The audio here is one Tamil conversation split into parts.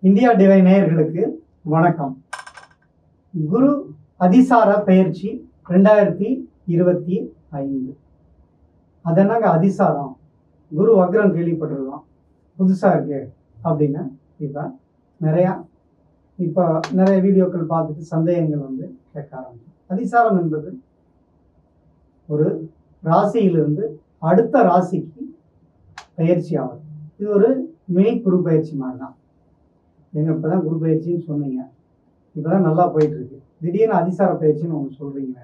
இந்தியா டிவைன் நேயர்களுக்கு வணக்கம். குரு அதிசார பெயர்ச்சி 2025. அது என்னங்க அதிசாரம்? குரு வக்ரம் கேள்விப்பட்டிருக்கோம், புதுசாக இருக்கு அப்படின்னு இப்போ நிறைய வீடியோக்கள் பார்த்துட்டு சந்தேகங்கள் கேட்க ஆரம்பிக்கும். அதிசாரம் என்பது ஒரு ராசியிலிருந்து அடுத்த ராசிக்கு பயிற்சி ஆகுது. இது ஒரு மினி குரு பயிற்சி மாதிரி தான். இப்போ தான் குரு பயிற்சின்னு சொன்னீங்க, இப்போ தான் நல்லா போயிட்டுருக்கு, திடீர்னு அதிசார பயிற்சின்னு ஒன்று சொல்கிறீங்க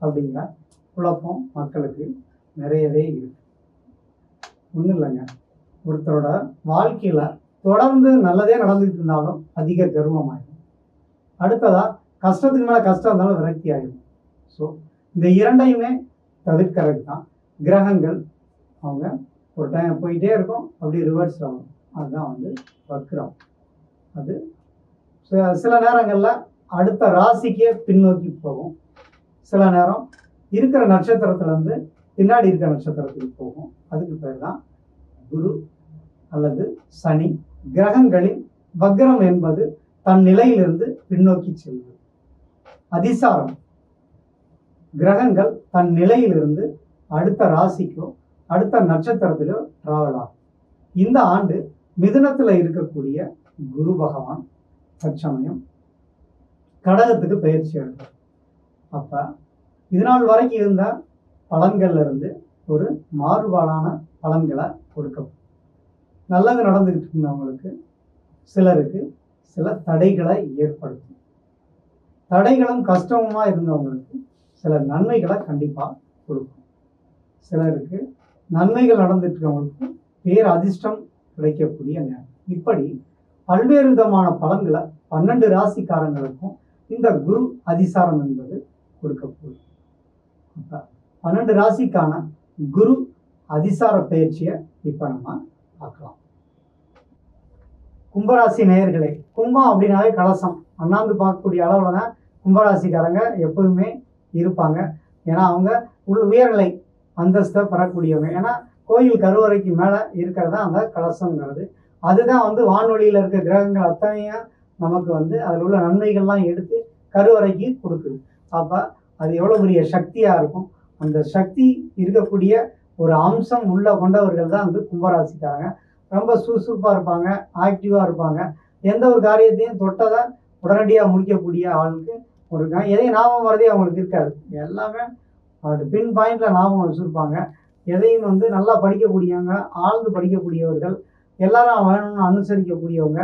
அப்படிங்கிற குழப்பம் மக்களுக்கு நிறையவே இருக்கு. ஒன்றும் இல்லைங்க, ஒருத்தரோட வாழ்க்கையில் தொடர்ந்து நல்லதே நடந்துகிட்டு இருந்தாலும் அதிக கர்வம் ஆகிடும். அடுத்ததாக கஷ்டத்துக்கு மேலே கஷ்டம் இருந்தாலும் விரக்தி ஆகிடும். ஸோ இந்த இரண்டையுமே தவிர்க்கிறது தான் கிரகங்கள். அவங்க ஒரு டைம் போயிட்டே இருக்கும், அப்படி ரிவர்ஸ் ஆகும். அதுதான் வக்ரம். அது சில நேரங்களில் அடுத்த ராசிக்கே பின்னோக்கி போகும், சில நேரம் இருக்கிற நட்சத்திரத்துலேருந்து பின்னாடி இருக்கிற நட்சத்திரத்துக்கு போகும். அதுக்கு பேர் தான் குரு அல்லது சனி. கிரகங்களின் வக்ரம் என்பது தன் நிலையிலிருந்து பின்னோக்கி செல்வது. அதிசாரம் கிரகங்கள் தன் நிலையிலிருந்து அடுத்த ராசிக்கோ அடுத்த நட்சத்திரத்திலோ டிராவல் ஆகும். இந்த ஆண்டு மிதுனத்தில் இருக்கக்கூடிய குரு பகவான் தற்சமயம் கடகத்துக்கு பயிற்சி எடுத்தார். அப்போ இதனால் வரைக்கும் இருந்த பலன்கள்ல இருந்து ஒரு மாறுபாடான பலன்களை கொடுக்கும். நல்லது நடந்துகிட்டு இருந்தவங்களுக்கு சிலருக்கு சில தடைகளை ஏற்படுத்தும். தடைகளும் கஷ்டமுமா இருந்தவங்களுக்கு சில நன்மைகளை கண்டிப்பாக கொடுக்கும். சிலருக்கு நன்மைகள் நடந்துட்டு இருக்கவங்களுக்கு பேர் அதிர்ஷ்டம் கிடைக்கக்கூடிய நேரம். இப்படி பல்வேறு விதமான பலன்களை 12 ராசிக்காரங்களுக்கும் இந்த குரு அதிசாரம் என்பது கொடுக்கக்கூடும். அப்போ 12 ராசிக்கான குரு அதிசார பயிற்சியை இப்போ நம்ம பார்க்கலாம். கும்பராசி நேயர்களே, கும்பம் அப்படின்னாவே கலசம் அண்ணாந்து பார்க்கக்கூடிய அளவில் தான் கும்பராசிக்காரங்க எப்போதுமே இருப்பாங்க. ஏன்னா அவங்க உயர்நிலை அந்தஸ்தை பெறக்கூடியவங்க. ஏன்னா கோயில் கருவறைக்கு மேலே இருக்கிறதா அந்த கலசங்கிறது. அதுதான் வான்வெளியில் இருக்க கிரகங்கள் அத்தனையும் நமக்கு அதில் உள்ள நன்மைகள்லாம் எடுத்து கருவறைக்கு கொடுக்குது. அப்போ அது எவ்வளோ பெரிய சக்தியாக இருக்கும். அந்த சக்தி இருக்கக்கூடிய ஒரு அம்சம் உள்ள கொண்டவர்கள் தான் கும்பராசிக்காரங்க. ரொம்ப சுறுசுறுப்பாக இருப்பாங்க, ஆக்டிவாக இருப்பாங்க. எந்த ஒரு காரியத்தையும் தொட்டதை உடனடியாக முடிக்கக்கூடிய ஆளுக்கு இருக்காங்க. எதையும் ஞாபகம் வரதே அவங்களுக்கு இருக்காது. எல்லாமே பின் பாயிண்டில் ஞாபகம் வச்சுருப்பாங்க. எதையும் நல்லா படிக்கக்கூடியவங்க, ஆழ்ந்து படிக்கக்கூடியவர்கள், எல்லாரும் வேணும்னு அனுசரிக்கக்கூடியவங்க.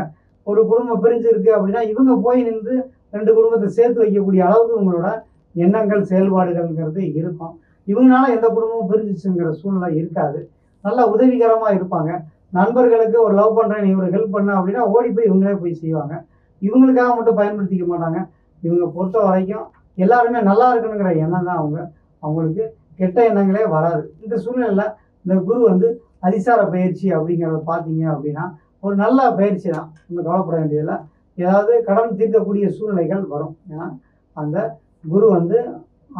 ஒரு குடும்பம் பிரிஞ்சு இருக்குது அப்படின்னா இவங்க போய் நின்று 2 குடும்பத்தை சேர்த்து வைக்கக்கூடிய அளவுக்கு உங்களோட எண்ணங்கள் செயல்பாடுகள்ங்கிறது இருக்கும். இவங்களால எந்த குடும்பமும் பிரிஞ்சிச்சுங்கிற சூழ்நிலை இருக்காது. நல்லா உதவிகரமாக இருப்பாங்க. நண்பர்களுக்கு ஒரு லவ் பண்ணுறேன், இவர் ஹெல்ப் பண்ண அப்படின்னா ஓடி போய் இவங்களே போய் செய்வாங்க. இவங்களுக்காக மட்டும் பயன்படுத்திக்க மாட்டாங்க. இவங்க பொறுத்த வரைக்கும் எல்லாருமே நல்லா இருக்கணுங்கிற எண்ணம் தான் அவங்களுக்கு கெட்ட எண்ணங்களே வராது. இந்த சூழ்நிலையில் இந்த குரு அதிசார பயிற்சி அப்படிங்கிறத பார்த்தீங்க அப்படின்னா ஒரு நல்ல பயிற்சி தான். இன்னும் கவலைப்பட வேண்டியதில்லை. ஏதாவது கடன் தீர்க்கக்கூடிய சூழ்நிலைகள் வரும். ஏன்னா அந்த குரு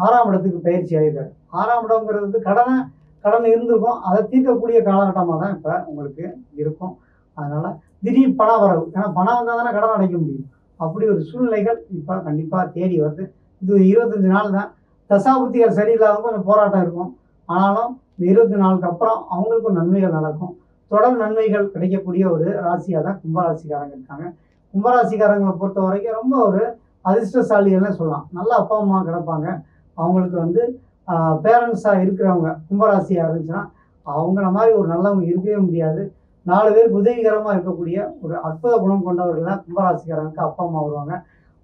6ஆம் இடத்துக்கு பயிற்சி ஆகிருக்காரு. 6ஆம் இடம்ங்கிறது கடன் இருந்திருக்கும், அதை தீர்க்கக்கூடிய காலகட்டமாக தான் இப்போ உங்களுக்கு இருக்கும். அதனால் திடீர் பண வரவு, ஏன்னா பணம் வந்தால் தானே கடன் அடைக்க முடியும். அப்படி ஒரு சூழ்நிலைகள் இப்போ கண்டிப்பாக தேடி வருது. இது 25 நாள் தான். தசாபுத்திகள் சரியில்லாதவங்க கொஞ்சம் போராட்டம் இருக்கும். ஆனாலும் இந்த 20 நாளுக்கு அப்புறம் அவங்களுக்கும் நன்மைகள் நடக்கும். தொடர் நன்மைகள் கிடைக்கக்கூடிய ஒரு ராசியாக தான் கும்பராசிக்காரங்க இருக்காங்க. கும்பராசிக்காரங்களை பொறுத்த வரைக்கும் ரொம்ப ஒரு அதிர்ஷ்டசாலிகள்னு சொல்லலாம். நல்ல அப்பா அம்மா கிடப்பாங்க. அவங்களுக்கு பேரண்ட்ஸாக இருக்கிறவங்க கும்பராசியாக இருந்துச்சுன்னா அவங்கள மாதிரி ஒரு நல்லவங்க இருக்கவே முடியாது. 4 பேருக்கு உதவிகரமாக இருக்கக்கூடிய ஒரு அற்புத குணம் கொண்டவர்கள் தான் கும்பராசிக்காரங்களுக்கு அப்பா அம்மா வருவாங்க.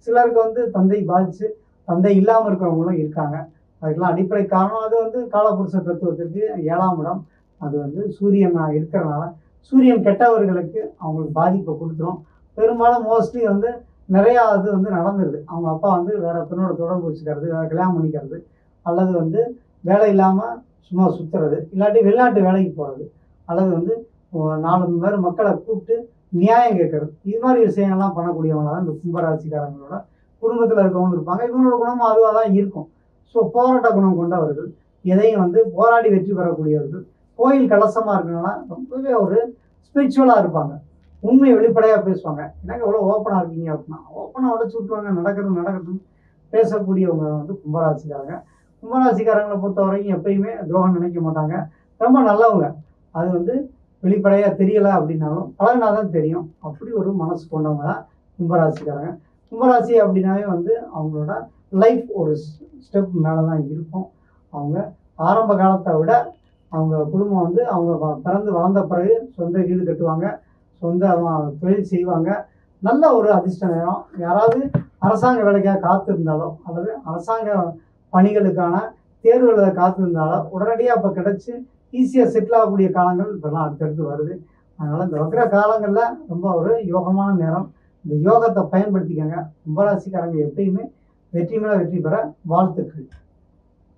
சிலருக்கு தந்தை பாதித்து தந்தை இல்லாமல் இருக்கிறவங்களும் இருக்காங்க. அதுக்கெல்லாம் அடிப்படை காரணம் அது காலபுருஷ தத்துவத்திற்கு 7ஆம் இடம். அது சூரியன் இருக்கிறனால சூரியன் கெட்டவர்களுக்கு அவங்களுக்கு பாதிப்பை கொடுத்துரும். பெரும்பாலும் மோஸ்ட்லி நிறையா அது நடந்துருது. அவங்க அப்பா வேற பெண்ணோட தொடர்பு வச்சுக்கிறது, வேற கல்யாணம் பண்ணிக்கிறது, அல்லது வேலை இல்லாமல் சும்மா சுற்றுறது, இல்லாட்டி வெளிநாட்டு வேலைக்கு போகிறது, அல்லது 4 பேர் மக்களை கூப்பிட்டு நியாயம் கேட்கறது. இது மாதிரி விஷயங்கள்லாம் பண்ணக்கூடியவங்க தான் இந்த கும்பராசிக்காரங்களோட குடும்பத்தில் இருக்கவங்க இருப்பாங்க. இவங்களோட குணமும் அதுவாக தான் இருக்கும். ஸோ போராட்ட குணம் கொண்டவர்கள், எதையும் போராடி வெற்றி பெறக்கூடியவர்கள், கோயில் கலசமாக இருக்கிறனால ரொம்பவே ஒரு ஸ்பிரிச்சுவலாக இருப்பாங்க. உண்மையை வெளிப்படையாக பேசுவாங்க. என்னங்க இவ்வளோ ஓப்பனாக இருக்கீங்க அப்படின்னா, ஓப்பனாக உடச்சு விட்டுருவாங்க. நடக்கிறது நடக்கட்டும் பேசக்கூடியவங்க வந்து கும்பராசிக்காரங்க. கும்பராசிக்காரங்களை பொறுத்த வரைக்கும் எப்பயுமே துரோகம் நினைக்க மாட்டாங்க. ரொம்ப நல்லவங்க. அது வந்து வெளிப்படையாக தெரியலை அப்படின்னாலும் பழகினா தான் தெரியும். அப்படி ஒரு மனசு கொண்டவங்க தான் கும்பராசிக்காரங்க. கும்பராசி அப்படின்னாவே வந்து அவங்களோட லைஃப் ஒரு ஸ்டெப் மேலே தான் இருக்கும். அவங்க ஆரம்ப காலத்தை விட அவங்க குடும்பம் வந்து அவங்க பிறந்து வளர்ந்த பிறகு சொந்த வீடு கட்டுவாங்க, சொந்த தொழில் செய்வாங்க. நல்ல ஒரு அதிர்ஷ்ட நேரம். யாராவது அரசாங்க வேலைக்காக காத்திருந்தாலோ அல்லது அரசாங்க பணிகளுக்கான தேர்வு எழுத காத்திருந்தாலோ உடனடியாக அப்போ கிடச்சி ஈஸியாக செட்டில் ஆகக்கூடிய காலங்கள் இப்போல்லாம் அடுத்தடுத்து வருது. அதனால் இந்த வக்கிர காலங்களில் ரொம்ப ஒரு யோகமான நேரம். இந்த யோகத்தை பயன்படுத்திக்கங்க. கும்பராசிக்காரங்க எப்பயுமே வெற்றி மேலே வெற்றி பெற வாழ்த்துக்கள்.